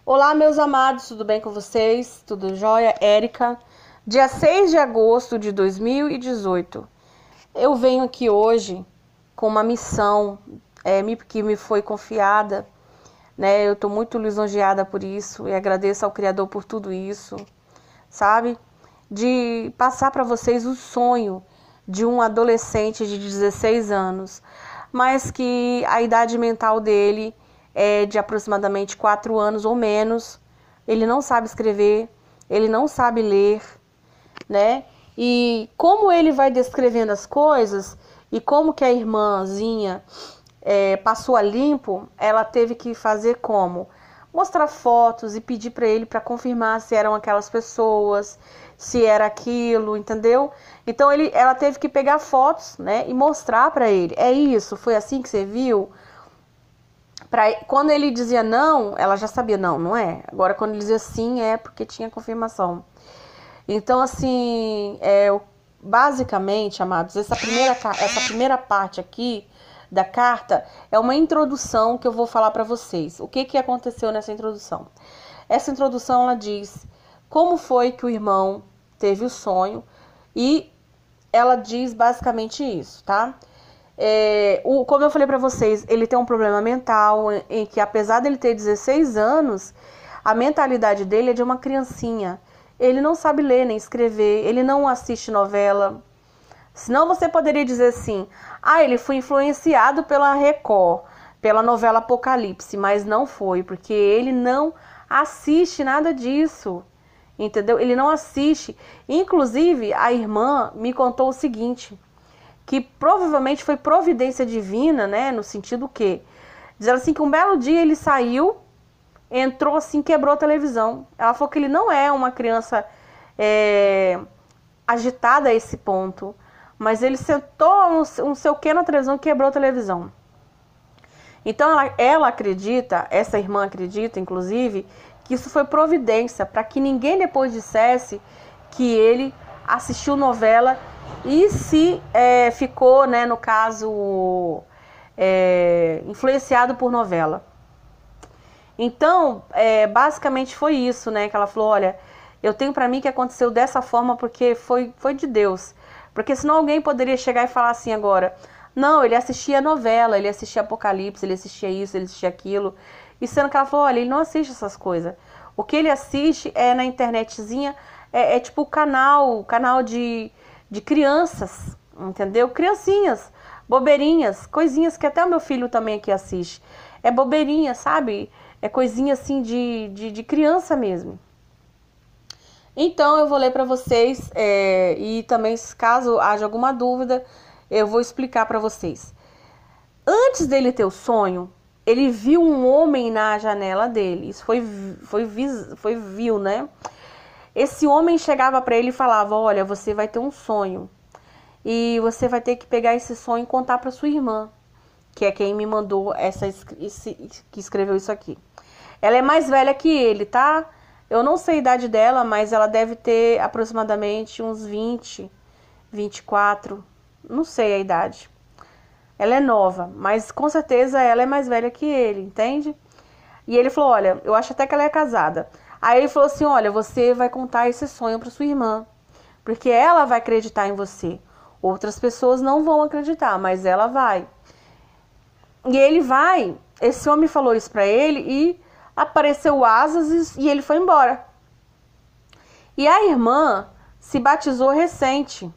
Olá, meus amados, tudo bem com vocês? Tudo jóia? Érica. Dia 6 de agosto de 2018. Eu venho aqui hoje com uma missão que me foi confiada, né? Eu estou muito lisonjeada por isso e agradeço ao Criador por tudo isso, sabe? De passar para vocês o sonho de um adolescente de 16 anos, mas que a idade mental dele é de aproximadamente 4 anos ou menos. Ele não sabe escrever, ele não sabe ler, né? E como ele vai descrevendo as coisas e como que a irmãzinha passou a limpo, ela teve que fazer como? Mostrar fotos e pedir para ele para confirmar se eram aquelas pessoas, se era aquilo, entendeu? Então ela teve que pegar fotos, né, e mostrar para ele. É isso, foi assim que você viu? Quando ele dizia não, ela já sabia, não, não é. Agora quando ele dizia sim, é porque tinha confirmação. Então, assim, basicamente, amados, essa primeira parte aqui da carta é uma introdução que eu vou falar para vocês. O que aconteceu nessa introdução? Essa introdução, ela diz como foi que o irmão teve o sonho e ela diz basicamente isso, tá? Como eu falei para vocês, ele tem um problema mental em que, apesar dele ter 16 anos, a mentalidade dele é de uma criancinha. Ele não sabe ler nem escrever, ele não assiste novela. Senão você poderia dizer assim, ele foi influenciado pela Record, pela novela Apocalipse, mas não foi, porque ele não assiste nada disso, entendeu? Ele não assiste. Inclusive, a irmã me contou o seguinte, que provavelmente foi providência divina, né, no sentido que, dizendo assim, que um belo dia ele saiu, entrou assim, quebrou a televisão. Ela falou que ele não é uma criança agitada a esse ponto, mas ele sentou não sei o que na televisão e quebrou a televisão. Então ela acredita, essa irmã acredita, inclusive, que isso foi providência, para que ninguém depois dissesse que ele assistiu novela e se ficou, né, no caso, influenciado por novela. Então, basicamente foi isso, né, que ela falou, olha, eu tenho para mim que aconteceu dessa forma porque foi de Deus. Porque senão alguém poderia chegar e falar assim agora, não, ele assistia novela, ele assistia Apocalipse, ele assistia isso, ele assistia aquilo. E sendo que ela falou, olha, ele não assiste essas coisas. O que ele assiste é na internetzinha, tipo canal de crianças, entendeu? Criancinhas, bobeirinhas, coisinhas que até o meu filho também aqui assiste. É bobeirinha, sabe? É coisinha assim de criança mesmo. Então eu vou ler para vocês e também, caso haja alguma dúvida, eu vou explicar para vocês. Antes dele ter o sonho, ele viu um homem na janela dele. Isso foi viu, né? Esse homem chegava para ele e falava, olha, você vai ter um sonho e você vai ter que pegar esse sonho e contar para sua irmã, que é quem me mandou que escreveu isso aqui. Ela é mais velha que ele, tá? Eu não sei a idade dela, mas ela deve ter aproximadamente uns 20, 24, não sei a idade. Ela é nova, mas com certeza ela é mais velha que ele, entende? E ele falou, olha, eu acho até que ela é casada. Aí ele falou assim, olha, você vai contar esse sonho para sua irmã, porque ela vai acreditar em você. Outras pessoas não vão acreditar, mas ela vai. E ele vai, esse homem falou isso para ele e apareceu asas e ele foi embora. E a irmã se batizou recente,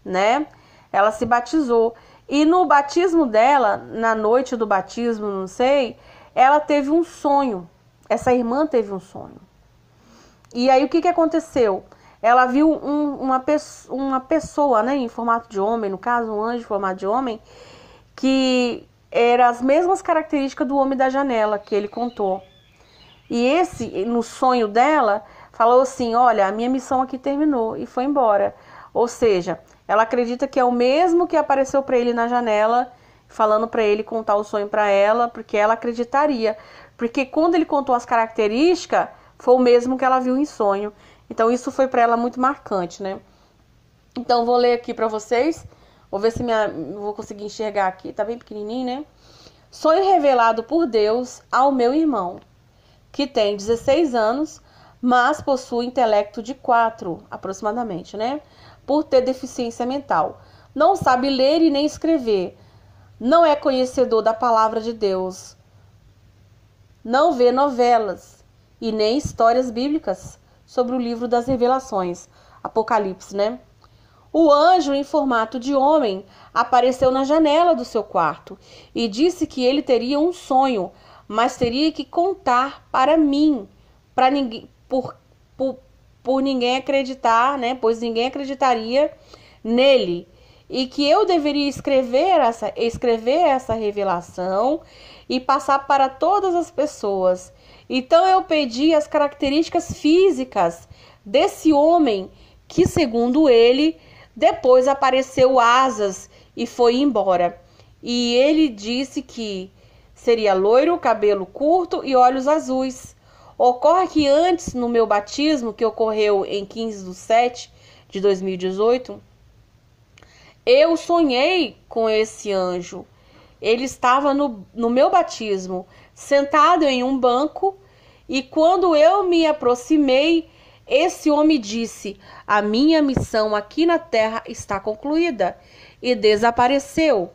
né? Ela se batizou. E no batismo dela, na noite do batismo, não sei, ela teve um sonho. Essa irmã teve um sonho. E aí o que aconteceu? Ela viu uma pessoa, né, em formato de homem, no caso um anjo em formato de homem, que era as mesmas características do homem da janela que ele contou. E esse, no sonho dela, falou assim, olha, a minha missão aqui terminou e foi embora. Ou seja, ela acredita que é o mesmo que apareceu para ele na janela, falando para ele contar o sonho para ela, porque ela acreditaria. Porque quando ele contou as características, foi o mesmo que ela viu em sonho. Então isso foi para ela muito marcante, né? Então vou ler aqui para vocês. Vou ver se vou conseguir enxergar aqui. Tá bem pequenininho, né? Sonho revelado por Deus ao meu irmão. que tem 16 anos, mas possui intelecto de 4, aproximadamente, né? Por ter deficiência mental. Não sabe ler e nem escrever. Não é conhecedor da palavra de Deus. Não vê novelas e nem histórias bíblicas sobre o livro das Revelações, Apocalipse, né? O anjo, em formato de homem, apareceu na janela do seu quarto e disse que ele teria um sonho, mas teria que contar para mim, para ninguém, por ninguém acreditar, né? Pois ninguém acreditaria nele, e que eu deveria escrever essa revelação e passar para todas as pessoas. Então eu pedi as características físicas desse homem que, segundo ele, depois apareceu asas e foi embora. E ele disse que seria loiro, cabelo curto e olhos azuis. Ocorre que antes, no meu batismo, que ocorreu em 15/7 de 2018, eu sonhei com esse anjo. Ele estava no meu batismo, sentado em um banco, e quando eu me aproximei, esse homem disse: a minha missão aqui na terra está concluída, e desapareceu.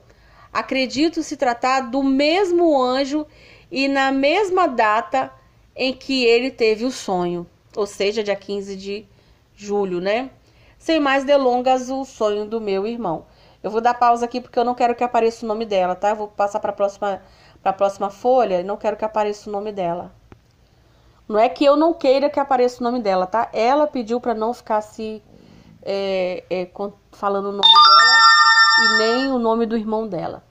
Acredito se tratar do mesmo anjo e na mesma data em que ele teve o sonho, ou seja, dia 15 de julho, né? Sem mais delongas, o sonho do meu irmão. Eu vou dar pausa aqui porque eu não quero que apareça o nome dela, tá? Eu vou passar para a próxima folha e não quero que apareça o nome dela. Não é que eu não queira que apareça o nome dela, tá? Ela pediu para não ficar falando o nome dela e nem o nome do irmão dela.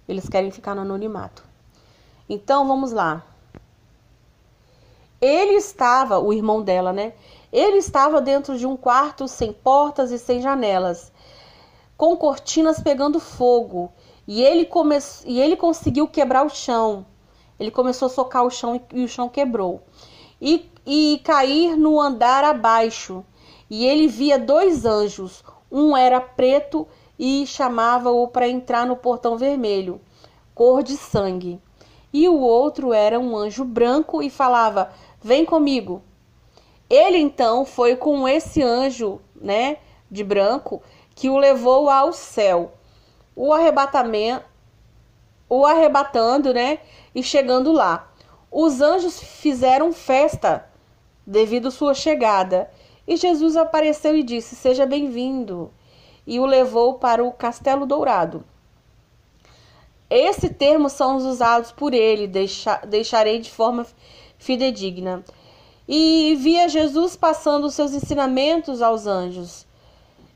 Eles querem ficar no anonimato. Então, vamos lá. O irmão dela, né? Ele estava dentro de um quarto sem portas e sem janelas, com cortinas pegando fogo. E ele conseguiu quebrar o chão. Ele começou a socar o chão e o chão quebrou. E cair no andar abaixo. E ele via 2 anjos. Um era preto e chamava-o para entrar no portão vermelho, cor de sangue. E o outro era um anjo branco e falava: vem comigo. Ele então foi com esse anjo, né, de branco, que o levou ao céu, o arrebatando, né, e chegando lá. Os anjos fizeram festa devido à sua chegada, e Jesus apareceu e disse: seja bem-vindo, e o levou para o Castelo Dourado. Esses termos são usados por ele, deixarei de forma fidedigna. E via Jesus passando os seus ensinamentos aos anjos.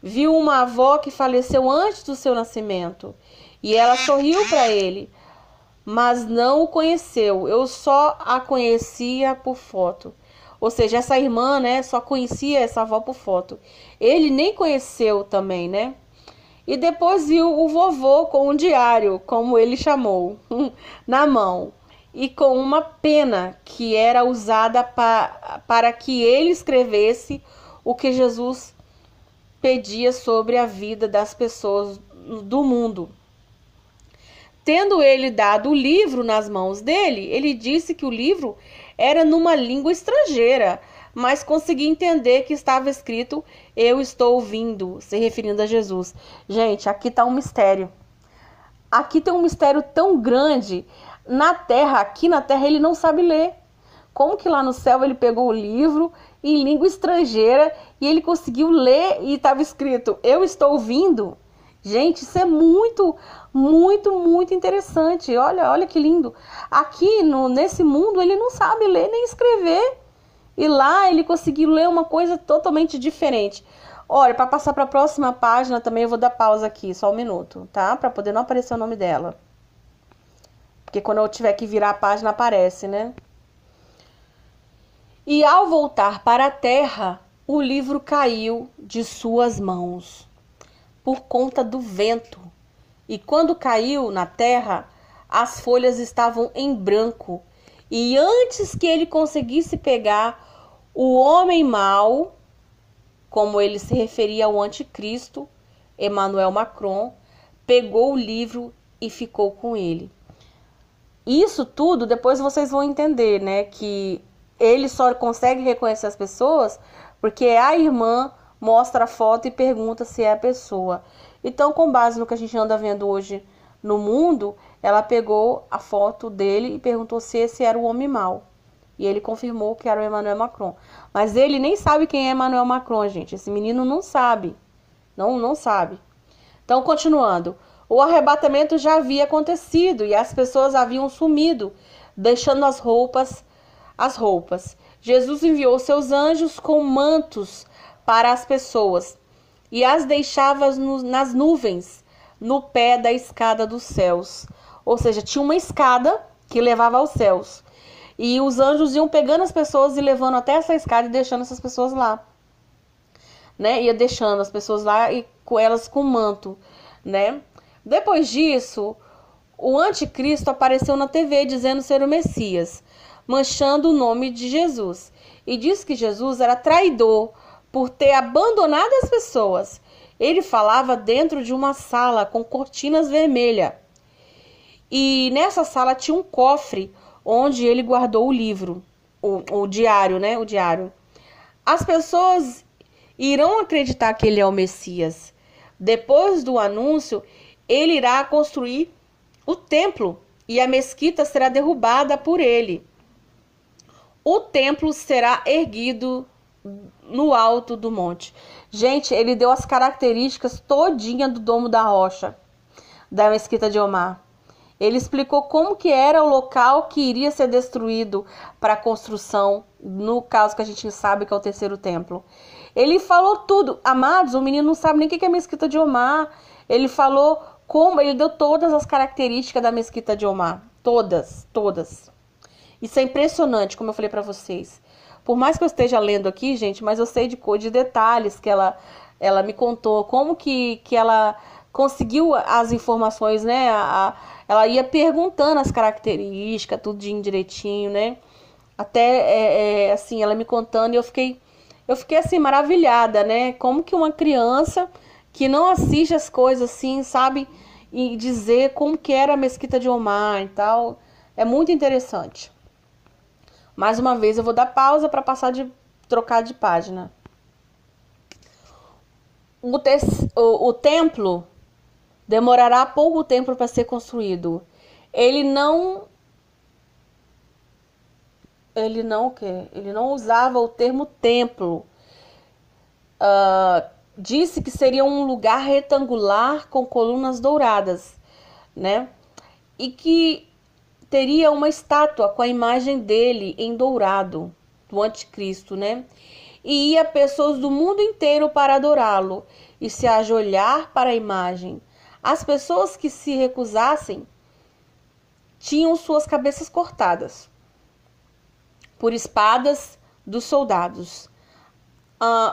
Viu uma avó que faleceu antes do seu nascimento, e ela sorriu para ele, mas não o conheceu. Eu só a conhecia por foto. Ou seja, essa irmã, né, só conhecia essa avó por foto. Ele nem conheceu também, né? E depois viu o vovô com um diário, como ele chamou, na mão, e com uma pena que era usada para que ele escrevesse o que Jesus pedia sobre a vida das pessoas do mundo. Tendo ele dado o livro nas mãos dele, ele disse que o livro era numa língua estrangeira, mas consegui entender que estava escrito: eu estou ouvindo, se referindo a Jesus. Gente, aqui está um mistério. Aqui tem um mistério tão grande. Aqui na terra, ele não sabe ler. Como que lá no céu ele pegou o livro em língua estrangeira e ele conseguiu ler e estava escrito: eu estou ouvindo? Gente, isso é muito, muito, muito interessante. Olha que lindo. Aqui nesse mundo ele não sabe ler nem escrever. E lá ele conseguiu ler uma coisa totalmente diferente. Olha, para passar para a próxima página também eu vou dar pausa aqui, só um minuto, tá? Para poder não aparecer o nome dela. Porque quando eu tiver que virar a página aparece, né? E ao voltar para a terra, o livro caiu de suas mãos por conta do vento. E quando caiu na terra, as folhas estavam em branco. E antes que ele conseguisse pegar, o homem mau, como ele se referia ao anticristo, Emmanuel Macron, pegou o livro e ficou com ele. Isso tudo, depois vocês vão entender, né? Que ele só consegue reconhecer as pessoas porque a irmã mostra a foto e pergunta se é a pessoa. Então, com base no que a gente anda vendo hoje no mundo, ela pegou a foto dele e perguntou se esse era o homem mau. E ele confirmou que era o Emmanuel Macron. Mas ele nem sabe quem é Emmanuel Macron, gente. Esse menino não sabe. Não sabe. Então, continuando. O arrebatamento já havia acontecido e as pessoas haviam sumido, deixando as roupas. Jesus enviou seus anjos com mantos para as pessoas e as deixava nas nuvens, no pé da escada dos céus. Ou seja, tinha uma escada que levava aos céus. E os anjos iam pegando as pessoas e levando até essa escada e deixando essas pessoas lá. Né? Ia deixando as pessoas lá e com elas com manto, né? Depois disso, o anticristo apareceu na TV dizendo ser o Messias, manchando o nome de Jesus. E disse que Jesus era traidor por ter abandonado as pessoas. Ele falava dentro de uma sala com cortinas vermelhas. E nessa sala tinha um cofre onde ele guardou o livro, o diário, né? O diário. As pessoas irão acreditar que ele é o Messias. Depois do anúncio, ele irá construir o templo e a mesquita será derrubada por ele. O templo será erguido no alto do monte. Gente, ele deu as características todinha do Domo da Rocha, da mesquita de Omar. Ele explicou como que era o local que iria ser destruído para a construção, no caso que a gente sabe que é o terceiro templo. Ele falou tudo. Amados, o menino não sabe nem o que é a mesquita de Omar. Ele falou como, ele deu todas as características da mesquita de Omar. Todas. Isso é impressionante, como eu falei para vocês. Por mais que eu esteja lendo aqui, gente, mas eu sei de detalhes que ela me contou, como que ela conseguiu as informações, né? Ela ia perguntando as características, tudo direitinho, né? Até, assim, ela me contando e eu fiquei assim, maravilhada, né? Como que uma criança que não assiste as coisas assim, sabe? E dizer como que era a mesquita de Omar e tal. É muito interessante. Mais uma vez eu vou dar pausa para trocar de página. O templo demorará pouco tempo para ser construído. Ele não usava o termo templo. Disse que seria um lugar retangular com colunas douradas, né? E que teria uma estátua com a imagem dele em dourado, do anticristo, né? E ia pessoas do mundo inteiro para adorá-lo e se ajoelhar para a imagem. As pessoas que se recusassem tinham suas cabeças cortadas por espadas dos soldados.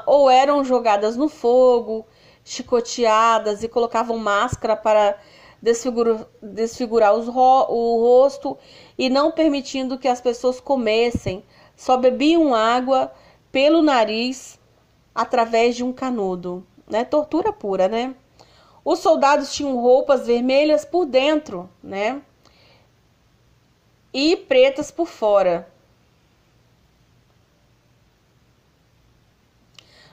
Ou eram jogadas no fogo, chicoteadas e colocavam máscara para desfigurar o rosto e não permitindo que as pessoas comessem, só bebiam água pelo nariz através de um canudo, né? Tortura pura, né? Os soldados tinham roupas vermelhas por dentro, né? E pretas por fora.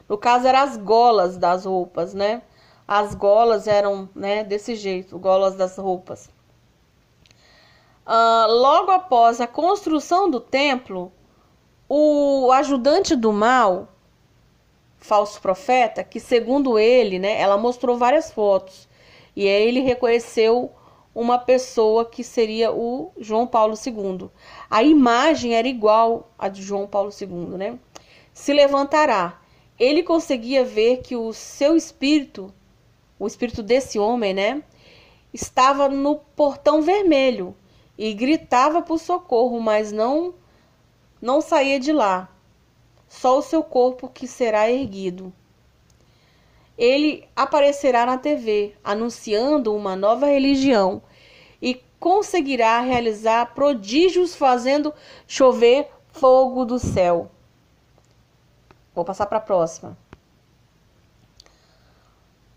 No caso, eram as golas das roupas, né? As golas eram, né, desse jeito, golas das roupas. Logo após a construção do templo, o ajudante do mal, falso profeta, que segundo ele, né, ela mostrou várias fotos, e aí ele reconheceu uma pessoa que seria o João Paulo II. A imagem era igual à de João Paulo II, né? Se levantará. Ele conseguia ver que o seu espírito, o espírito desse homem, né, estava no portão vermelho e gritava por socorro, mas não saía de lá. Só o seu corpo que será erguido. Ele aparecerá na TV, anunciando uma nova religião e conseguirá realizar prodígios fazendo chover fogo do céu. Vou passar para a próxima.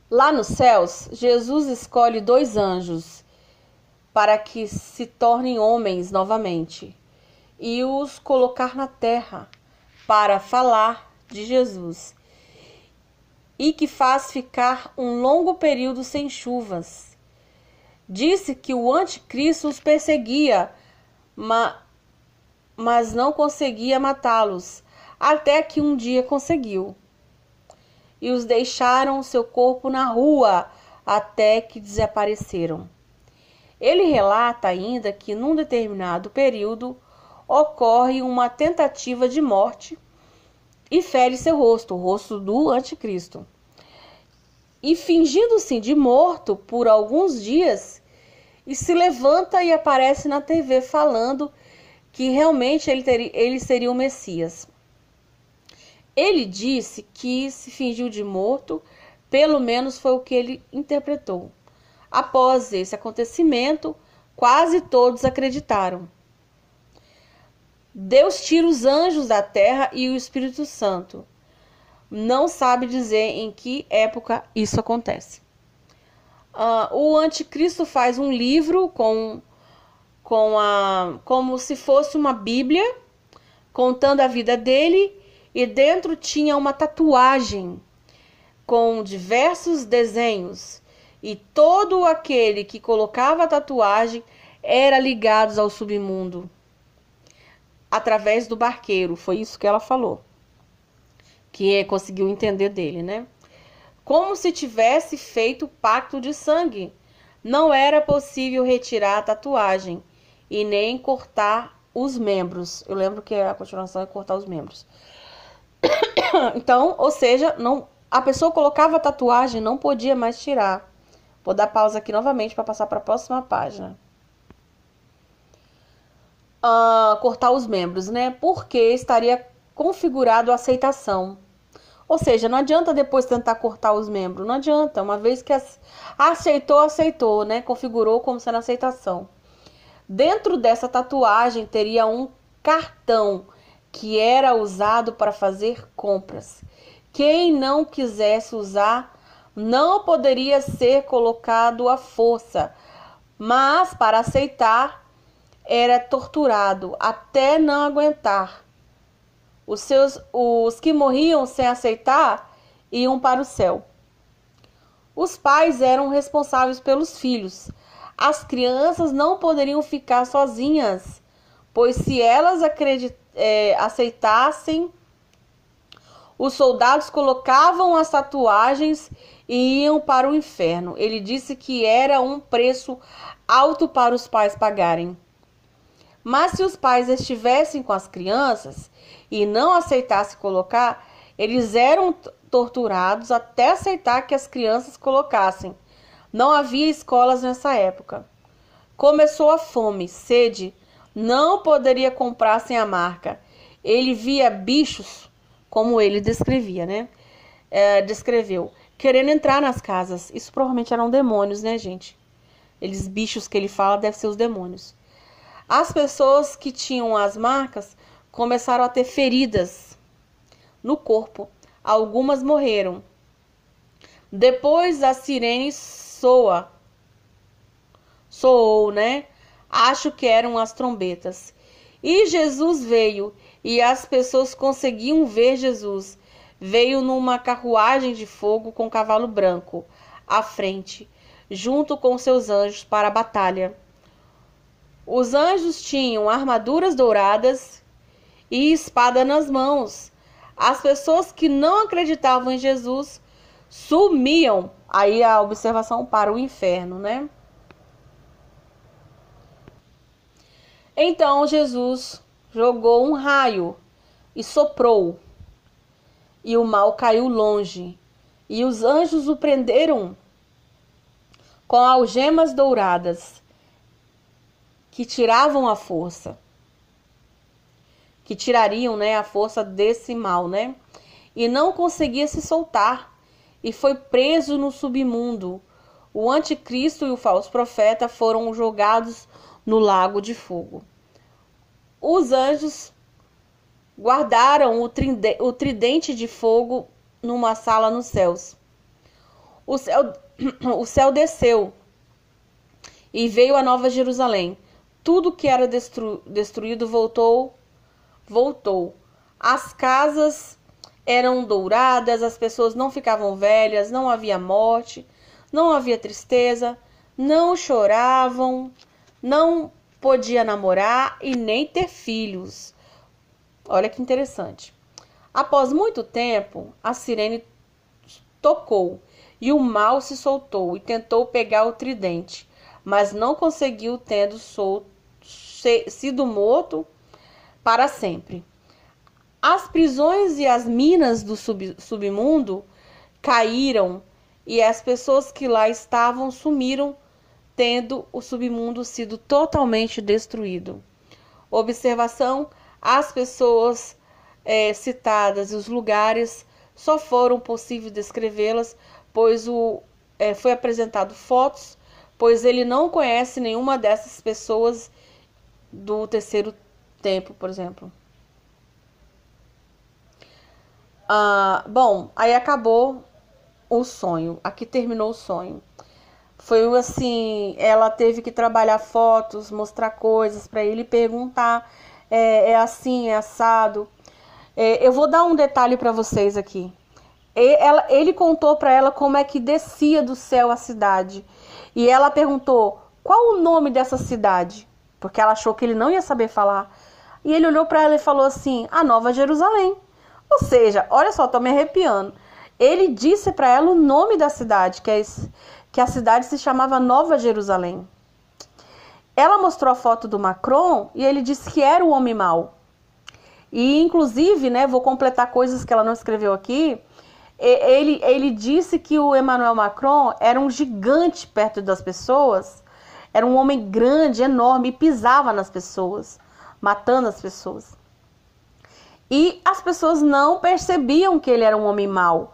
Lá nos céus, Jesus escolhe 2 anjos para que se tornem homens novamente, e os colocar na terra para falar de Jesus, e que faz ficar um longo período sem chuvas. Disse que o anticristo os perseguia, mas não conseguia matá-los, até que um dia conseguiu. E os deixaram seu corpo na rua, até que desapareceram. Ele relata ainda que num determinado período ocorre uma tentativa de morte e fere seu rosto, o rosto do anticristo. E fingindo-se de morto por alguns dias, e se levanta e aparece na TV falando que realmente ele seria o Messias. Ele disse que se fingiu de morto, pelo menos foi o que ele interpretou. Após esse acontecimento, quase todos acreditaram. Deus tira os anjos da terra e o Espírito Santo. Não sabe dizer em que época isso acontece. O anticristo faz um livro como se fosse uma Bíblia, contando a vida dele, e dentro tinha uma tatuagem com diversos desenhos, e todo aquele que colocava a tatuagem era ligado ao submundo, através do barqueiro. Foi isso que ela falou, que conseguiu entender dele, né? Como se tivesse feito pacto de sangue. Não era possível retirar a tatuagem e nem cortar os membros. Eu lembro que a continuação é cortar os membros. Então, ou seja, a pessoa colocava a tatuagem, não podia mais tirar. Vou dar pausa aqui novamente para passar para a próxima página. Cortar os membros, né? Porque estaria configurado a aceitação. Ou seja, não adianta depois tentar cortar os membros. Não adianta. Uma vez que aceitou, né? Configurou como sendo aceitação. Dentro dessa tatuagem teria um cartão que era usado para fazer compras. Quem não quisesse usar não poderia ser colocado à força, mas para aceitar era torturado até não aguentar. Os que morriam sem aceitar iam para o céu. Os pais eram responsáveis pelos filhos. As crianças não poderiam ficar sozinhas, pois se elas aceitassem, os soldados colocavam as tatuagens e iam para o inferno. Ele disse que era um preço alto para os pais pagarem. Mas se os pais estivessem com as crianças e não aceitassem colocar, eles eram torturados até aceitar que as crianças colocassem. Não havia escolas nessa época. Começou a fome, sede, não poderia comprar sem a marca. Ele via bichos, como ele descrevia, né? Descreveu, querendo entrar nas casas. Isso provavelmente eram demônios, né, gente? Eles bichos que ele fala devem ser os demônios. As pessoas que tinham as marcas começaram a ter feridas no corpo. Algumas morreram. Depois a sirene soou, né? Acho que eram as trombetas. E Jesus veio, e as pessoas conseguiam ver Jesus. Veio numa carruagem de fogo com cavalo branco à frente, junto com seus anjos para a batalha. Os anjos tinham armaduras douradas e espada nas mãos. As pessoas que não acreditavam em Jesus sumiam. Aí a observação para o inferno, né? Então Jesus jogou um raio e soprou, e o mal caiu longe, e os anjos o prenderam com algemas douradas, que tiravam a força, que tirariam, né, a força desse mal, né? E não conseguia se soltar, e foi preso no submundo. O anticristo e o falso profeta foram jogados no lago de fogo. Os anjos guardaram o tridente de fogo numa sala nos céus. O céu desceu e veio a Nova Jerusalém. Tudo que era destruído voltou. As casas eram douradas, as pessoas não ficavam velhas, não havia morte, não havia tristeza, não choravam, não podia namorar e nem ter filhos. Olha que interessante. Após muito tempo, a sirene tocou e o mal se soltou e tentou pegar o tridente, mas não conseguiu, tendo sido morto para sempre. As prisões e as minas do submundo caíram e as pessoas que lá estavam sumiram, tendo o submundo sido totalmente destruído. Observação: as pessoas citadas e os lugares só foram possível descrevê-las, pois foi apresentado fotos, pois ele não conhece nenhuma dessas pessoas do terceiro templo, por exemplo. Bom, aí acabou o sonho. Aqui terminou o sonho. Foi assim, ela teve que trabalhar fotos, mostrar coisas para ele, perguntar, é assim, é assado. Eu vou dar um detalhe para vocês aqui. Ele contou para ela como é que descia do céu a cidade. E ela perguntou, qual o nome dessa cidade? Porque ela achou que ele não ia saber falar. E ele olhou para ela e falou assim, a Nova Jerusalém. Ou seja, olha só, tô me arrepiando. Ele disse para ela o nome da cidade, que a cidade se chamava Nova Jerusalém. Ela mostrou a foto do Macron e ele disse que era o homem mau. E inclusive, né, vou completar coisas que ela não escreveu aqui, ele disse que o Emmanuel Macron era um gigante perto das pessoas, era um homem grande, enorme, e pisava nas pessoas, matando as pessoas. E as pessoas não percebiam que ele era um homem mau.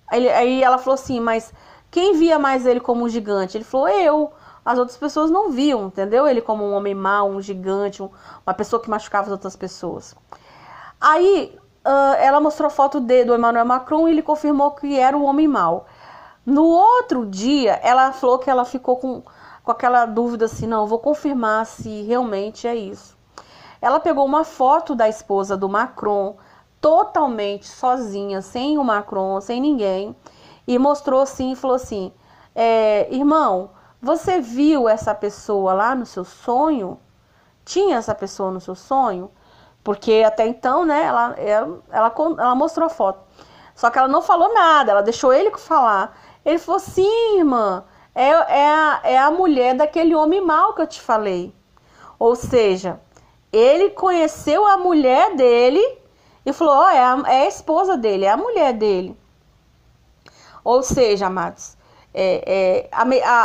Aí ela falou assim, mas quem via mais ele como um gigante? Ele falou, eu. As outras pessoas não viam, entendeu? Ele como um homem mau, um gigante, uma pessoa que machucava as outras pessoas. Aí ela mostrou a foto do Emmanuel Macron e ele confirmou que era o homem mau. No outro dia, ela falou que ela ficou com aquela dúvida assim, não, vou confirmar se realmente é isso. Ela pegou uma foto da esposa do Macron, totalmente sozinha, sem o Macron, sem ninguém, e mostrou assim e falou assim, irmão, você viu essa pessoa lá no seu sonho? Tinha essa pessoa no seu sonho? Porque até então, né, ela mostrou a foto. Só que ela não falou nada, ela deixou ele falar. Ele falou, sim, irmã, é a mulher daquele homem mau que eu te falei. Ou seja, ele conheceu a mulher dele e falou, é a esposa dele, é a mulher dele. Ou seja, amados,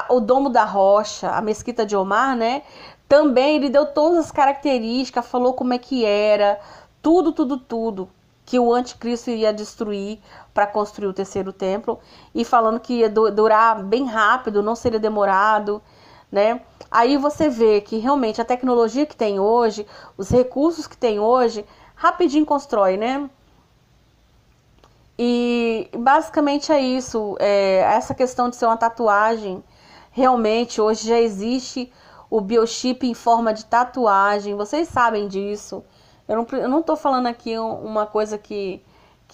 o Domo da Rocha, a Mesquita de Omar, né? Também ele deu todas as características, falou como é que era, tudo que o anticristo iria destruir para construir o terceiro templo, e falando que ia durar bem rápido, não seria demorado, né? Aí você vê que realmente a tecnologia que tem hoje, os recursos que tem hoje, rapidinho constrói, né? E basicamente é isso, essa questão de ser uma tatuagem, realmente hoje já existe o biochip em forma de tatuagem, vocês sabem disso. Eu não tô falando aqui uma coisa que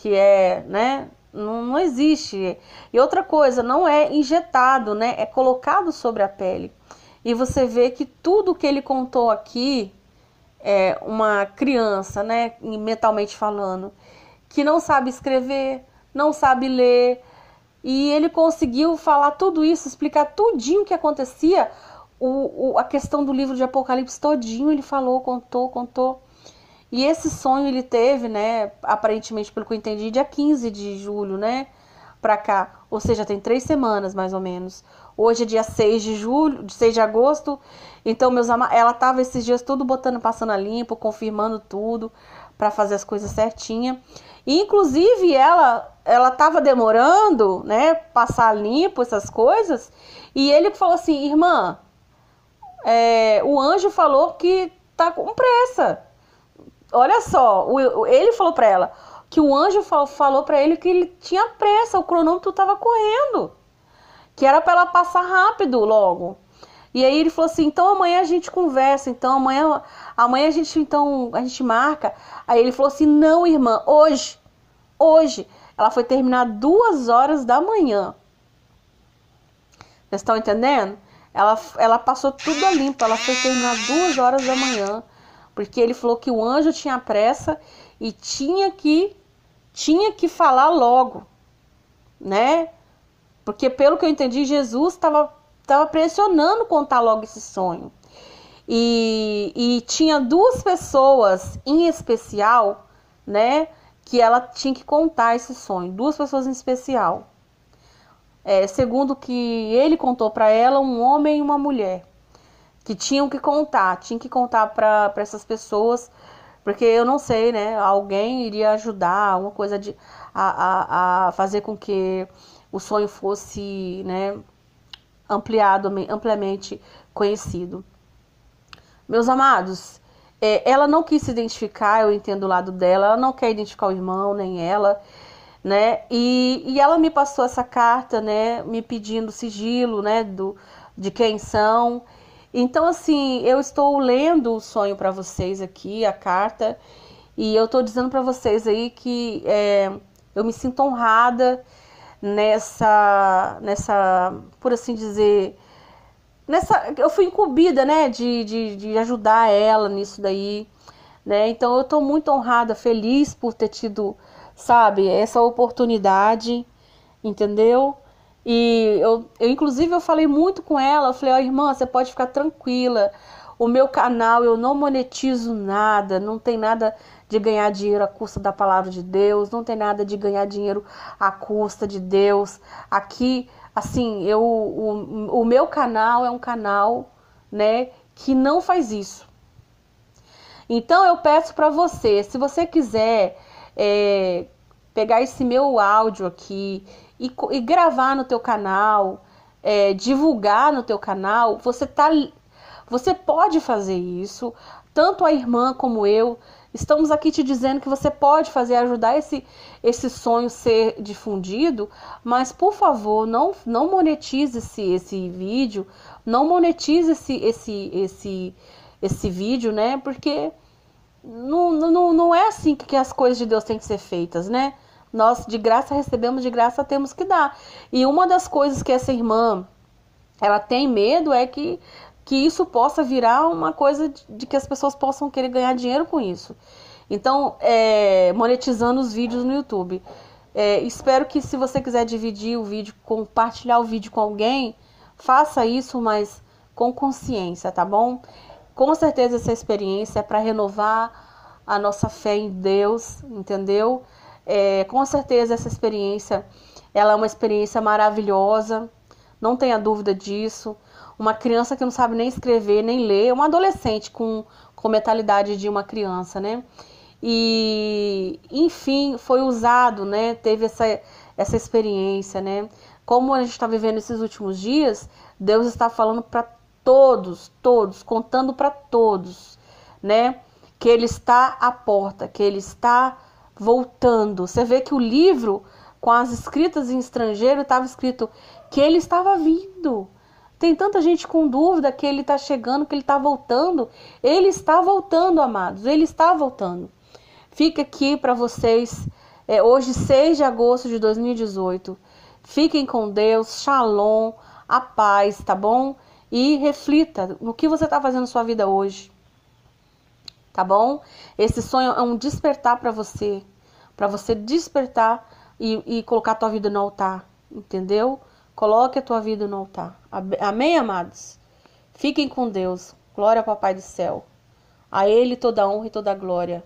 é, né, não existe. E outra coisa, não é injetado, né, é colocado sobre a pele. E você vê que tudo que ele contou aqui, uma criança, né, mentalmente falando, que não sabe escrever, não sabe ler, e ele conseguiu falar tudo isso, explicar tudinho o que acontecia, a questão do livro de Apocalipse todinho, ele falou, contou. E esse sonho ele teve, né, aparentemente, pelo que eu entendi, dia 15 de julho, né, pra cá, ou seja, tem 3 semanas mais ou menos. Hoje é dia 6 de agosto, então ela tava esses dias tudo passando a limpo, confirmando tudo, para fazer as coisas certinha. E, inclusive, ela tava demorando, né, passar limpo essas coisas, e ele falou assim, irmã, o anjo falou que tá com pressa. Olha só, ele falou para ela que o anjo falou para ele que ele tinha pressa, o cronômetro estava correndo, que era para ela passar rápido logo. E aí ele falou assim, então amanhã a gente conversa, então amanhã a gente marca. Aí ele falou assim, não, irmã, hoje. Ela foi terminar 2 horas da manhã. Vocês estão entendendo? Ela passou tudo a limpo, ela foi terminar 2 horas da manhã. Porque ele falou que o anjo tinha pressa e tinha que falar logo, né? Porque pelo que eu entendi, Jesus estava pressionando contar logo esse sonho. E tinha 2 pessoas em especial, né? Que ela tinha que contar esse sonho. 2 pessoas em especial. Segundo o que ele contou para ela, um homem e uma mulher. Que tinham que contar. Tinha que contar para essas pessoas. Porque eu não sei, né? Alguém iria ajudar, uma coisa a fazer com que o sonho fosse, né, ampliamente conhecido. Meus amados, ela não quis se identificar, eu entendo o lado dela, ela não quer identificar o irmão, nem ela, né? E ela me passou essa carta, né, me pedindo sigilo, né, de quem são. Então, assim, eu estou lendo o sonho para vocês aqui, a carta, e eu estou dizendo para vocês aí que eu me sinto honrada nessa, por assim dizer, eu fui incumbida, né, de ajudar ela nisso daí, né? Então eu tô muito honrada, feliz por ter tido, sabe, essa oportunidade, entendeu? E inclusive eu falei muito com ela, eu falei, ó, irmã, você pode ficar tranquila. O meu canal eu não monetizo nada, não tem nada de ganhar dinheiro à custa da palavra de Deus, não tem nada de ganhar dinheiro à custa de Deus. Aqui, assim, o meu canal é um canal, né, que não faz isso. Então eu peço para você, se você quiser pegar esse meu áudio aqui e gravar no teu canal, divulgar no teu canal, você pode fazer isso. Tanto a irmã como eu estamos aqui te dizendo que você pode ajudar esse sonho ser difundido, mas por favor, não monetize esse vídeo, não monetize esse vídeo, né? Porque não é assim que as coisas de Deus têm que ser feitas, né? Nós de graça recebemos, de graça temos que dar. E uma das coisas que essa irmã ela tem medo é que isso possa virar uma coisa de que as pessoas possam querer ganhar dinheiro com isso. Então, monetizando os vídeos no YouTube. Espero que, se você quiser dividir o vídeo, compartilhar o vídeo com alguém, faça isso, mas com consciência, tá bom? Com certeza essa experiência é para renovar a nossa fé em Deus, entendeu? Com certeza essa experiência, ela é uma experiência maravilhosa, não tenha dúvida disso. Uma criança que não sabe nem escrever, nem ler, uma adolescente com mentalidade de uma criança, né? E, enfim, foi usado, né? Teve essa experiência, né? Como a gente está vivendo esses últimos dias, Deus está falando para todos, contando para todos, né? Que Ele está à porta, que Ele está voltando. Você vê que o livro, com as escritas em estrangeiro, estava escrito que Ele estava vindo. Tem tanta gente com dúvida que Ele está chegando, que Ele está voltando. Ele está voltando, amados. Ele está voltando. Fica aqui para vocês, hoje 6 de agosto de 2018. Fiquem com Deus, shalom, a paz, tá bom? E reflita no que você está fazendo na sua vida hoje. Tá bom? Esse sonho é um despertar para você despertar e colocar a tua vida no altar, entendeu? Coloque a tua vida no altar. Amém, amados? Fiquem com Deus. Glória ao Papai do céu. A Ele toda a honra e toda a glória.